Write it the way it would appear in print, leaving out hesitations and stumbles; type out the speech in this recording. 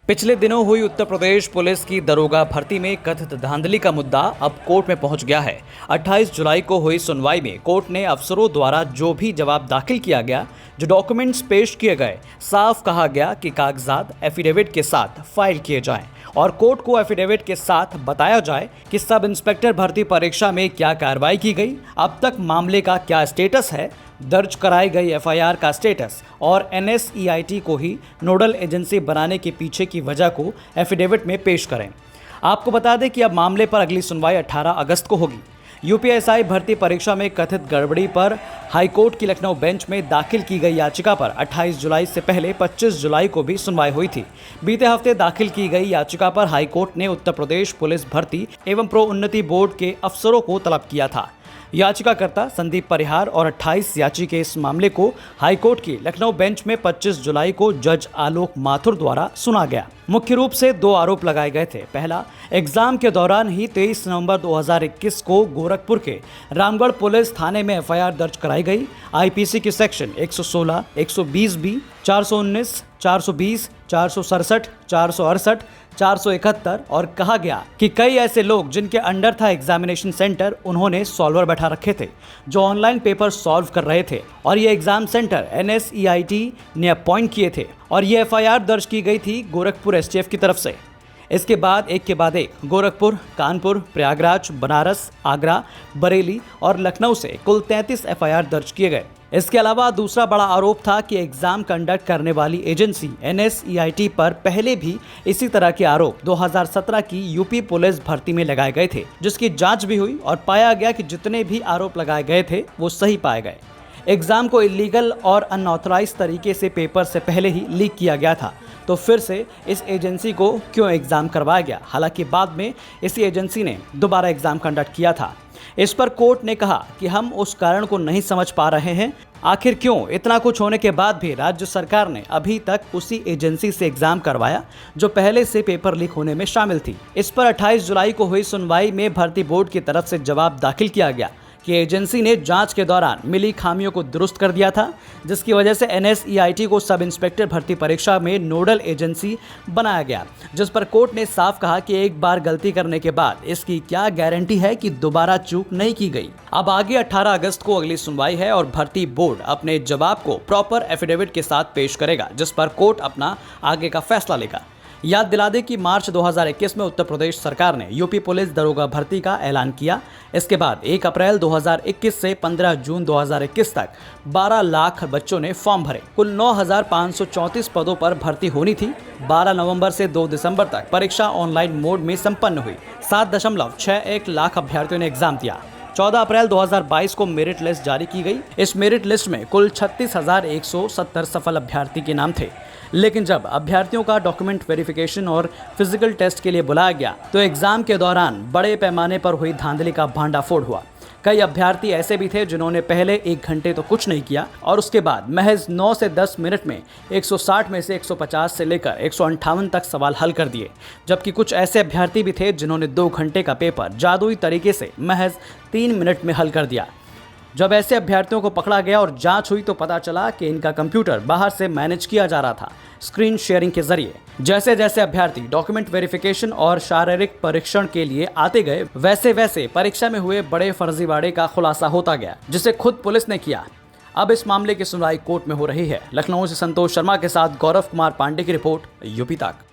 पिछले दिनों हुई उत्तर प्रदेश पुलिस की दरोगा भर्ती में कथित धांधली का मुद्दा अब कोर्ट में पहुंच गया है। 28 जुलाई को हुई सुनवाई में कोर्ट ने अफसरों द्वारा जो भी जवाब दाखिल किया गया, जो डॉक्यूमेंट्स पेश किए गए, साफ कहा गया कि कागजात एफिडेविट के साथ फाइल किए जाएं और कोर्ट को एफिडेविट के साथ बताया जाए कि सब इंस्पेक्टर भर्ती परीक्षा में क्या कार्रवाई की गई, अब तक मामले का क्या स्टेटस है, दर्ज कराई गई एफआईआर का स्टेटस और एनएसईआईटी को ही नोडल एजेंसी बनाने के पीछे की वजह को एफिडेविट में पेश करें। आपको बता दें कि अब मामले पर अगली सुनवाई 18 अगस्त को होगी। यूपीएसआई भर्ती परीक्षा में कथित गड़बड़ी पर हाईकोर्ट की लखनऊ बेंच में दाखिल की गई याचिका पर 28 जुलाई से पहले 25 जुलाई को भी सुनवाई हुई थी। बीते हफ्ते दाखिल की गई याचिका पर हाईकोर्ट ने उत्तर प्रदेश पुलिस भर्ती एवं प्रोन्नति बोर्ड के अफसरों को तलब किया था। याचिकाकर्ता संदीप परिहार और 28 याची के इस मामले को हाईकोर्ट की लखनऊ बेंच में 25 जुलाई को जज आलोक माथुर द्वारा सुना गया। मुख्य रूप से दो आरोप लगाए गए थे। पहला, एग्जाम के दौरान ही 23 नवंबर 2021 को गोरखपुर के रामगढ़ पुलिस थाने में एफआईआर दर्ज कराई गई। आईपीसी की सेक्शन 116, 120 बी, 419, 420, 467, 468, 471 और कहा गया कि कई ऐसे लोग जिनके अंडर था एग्जामिनेशन सेंटर, उन्होंने सॉल्वर बैठा रखे थे जो ऑनलाइन पेपर सॉल्व कर रहे थे और ये एग्जाम सेंटर एनएसईआईटी ने अपॉइंट किए थे और ये एफआईआर दर्ज की गई थी गोरखपुर एसटीएफ की तरफ से। इसके बाद एक के बाद एक गोरखपुर, कानपुर, प्रयागराज, बनारस, आगरा, बरेली और लखनऊ से कुल 33 एफआईआर दर्ज किए गए। इसके अलावा दूसरा बड़ा आरोप था कि एग्जाम कंडक्ट करने वाली एजेंसी एनएसईआईटी पर पहले भी इसी तरह के आरोप 2017 की यूपी पुलिस भर्ती में लगाए गए थे, जिसकी जांच भी हुई और पाया गया कि जितने भी आरोप लगाए गए थे वो सही पाए गए। एग्जाम को इलीगल और अनऑथराइज तरीके से पेपर से पहले ही लीक किया गया था, तो फिर से इस एजेंसी को क्यों एग्जाम करवाया गया? हालांकि बाद में इसी एजेंसी ने दोबारा एग्जाम कंडक्ट किया था। इस पर कोर्ट ने कहा कि हम उस कारण को नहीं समझ पा रहे हैं। आखिर क्यों इतना कुछ होने के बाद भी राज्य सरकार ने अभी तक उसी एजेंसी से एग्जाम करवाया जो पहले से पेपर लीक होने में शामिल थी। इस पर 28 जुलाई को हुई सुनवाई में भर्ती बोर्ड की तरफ से जवाब दाखिल किया गया कि एजेंसी ने जांच के दौरान मिली खामियों को दुरुस्त कर दिया था, जिसकी वजह से एनएसईआईटी को सब इंस्पेक्टर भर्ती परीक्षा में नोडल एजेंसी बनाया गया, जिस पर कोर्ट ने साफ कहा कि एक बार गलती करने के बाद इसकी क्या गारंटी है कि दोबारा चूक नहीं की गई। अब आगे 18 अगस्त को अगली सुनवाई है और भर्ती बोर्ड अपने जवाब को प्रॉपर एफिडेविट के साथ पेश करेगा, जिस पर कोर्ट अपना आगे का फैसला लेगा। याद दिला दें कि मार्च 2021 में उत्तर प्रदेश सरकार ने यूपी पुलिस दरोगा भर्ती का ऐलान किया। इसके बाद 1 अप्रैल 2021 से 15 जून 2021 तक 12 लाख बच्चों ने फॉर्म भरे। कुल 9,534 पदों पर भर्ती होनी थी। 12 नवंबर से 2 दिसंबर तक परीक्षा ऑनलाइन मोड में संपन्न हुई। 7.61 लाख अभ्यर्थियों ने एग्जाम दिया। 14 अप्रैल 2022 को मेरिट लिस्ट जारी की गई। इस मेरिट लिस्ट में कुल 36,170 सफल अभ्यर्थी के नाम थे, लेकिन जब अभ्यर्थियों का डॉक्यूमेंट वेरिफिकेशन और फिजिकल टेस्ट के लिए बुलाया गया तो एग्जाम के दौरान बड़े पैमाने पर हुई धांधली का भांडाफोड़ हुआ। कई अभ्यर्थी ऐसे भी थे जिन्होंने पहले 1 घंटे तो कुछ नहीं किया और उसके बाद महज 9 से 10 मिनट में 160 में से 150 से लेकर 158 तक सवाल हल कर दिए, जबकि कुछ ऐसे अभ्यर्थी भी थे जिन्होंने 2 घंटे का पेपर जादुई तरीके से महज 3 मिनट में हल कर दिया। जब ऐसे अभ्यर्थियों को पकड़ा गया और जांच हुई तो पता चला कि इनका कंप्यूटर बाहर से मैनेज किया जा रहा था, स्क्रीन शेयरिंग के जरिए। जैसे जैसे अभ्यर्थी डॉक्यूमेंट वेरिफिकेशन और शारीरिक परीक्षण के लिए आते गए, वैसे वैसे परीक्षा में हुए बड़े फर्जीवाड़े का खुलासा होता गया, जिसे खुद पुलिस ने किया। अब इस मामले की सुनवाई कोर्ट में हो रही है। लखनऊ से संतोष शर्मा के साथ गौरव कुमार पांडे की रिपोर्ट, यूपी तक।